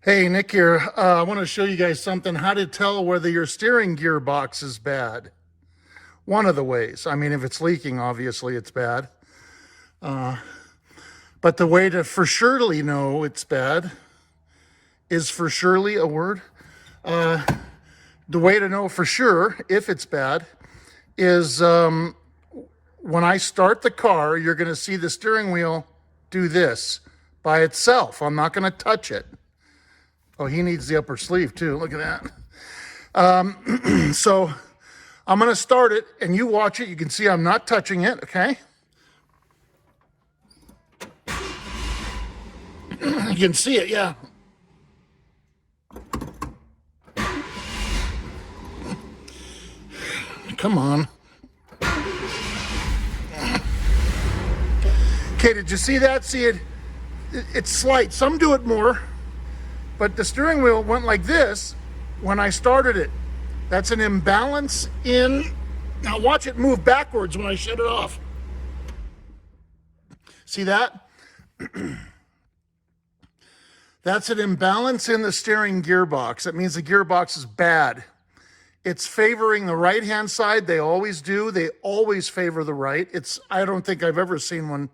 Hey, Nick here. I want to show you guys something, how to tell whether your steering gearbox is bad. One of the ways. I mean, if it's leaking, obviously it's bad. But the way to for surely know it's bad is for surely a word. The way to know for sure if it's bad is when I start the car, you're going to see the steering wheel do this by itself. I'm not going to touch it. Oh, he needs the upper sleeve too. Look at that. So I'm going to start it and you watch it. You can see I'm not touching it, okay? You can see it, yeah. Come on. Okay, did you see that? See it? It's slight. Some do it more. But the steering wheel went like this when I started it. That's an imbalance in... Now watch it move backwards when I shut it off. See that? That's an imbalance in the steering gearbox. That means the gearbox is bad. It's favoring the right-hand side. They always do. They always favor the right. I don't think I've ever seen one...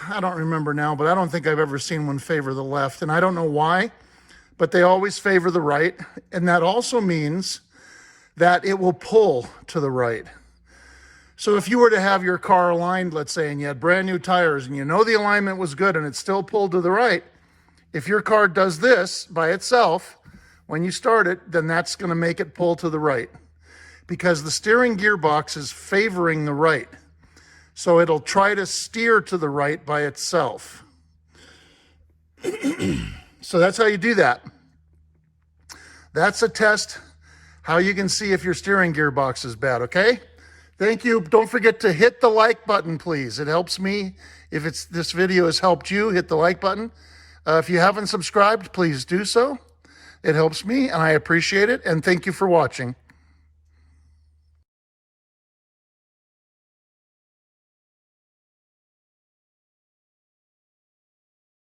I don't remember now, but I don't think I've ever seen one favor the left, and I don't know why, but they always favor the right, and that also means that it will pull to the right. So if you were to have your car aligned, let's say, and you had brand new tires, and you know the alignment was good, and it still pulled to the right, if your car does this by itself, when you start it, then that's going to make it pull to the right, because the steering gearbox is favoring the right. So it'll try to steer to the right by itself. So that's how you do that. That's a test how you can see if your steering gearbox is bad, okay? Thank you. Don't forget to hit the like button, please. It helps me. If this video has helped you, hit the like button. If you haven't subscribed, please do so. It helps me, and I appreciate it, and thank you for watching.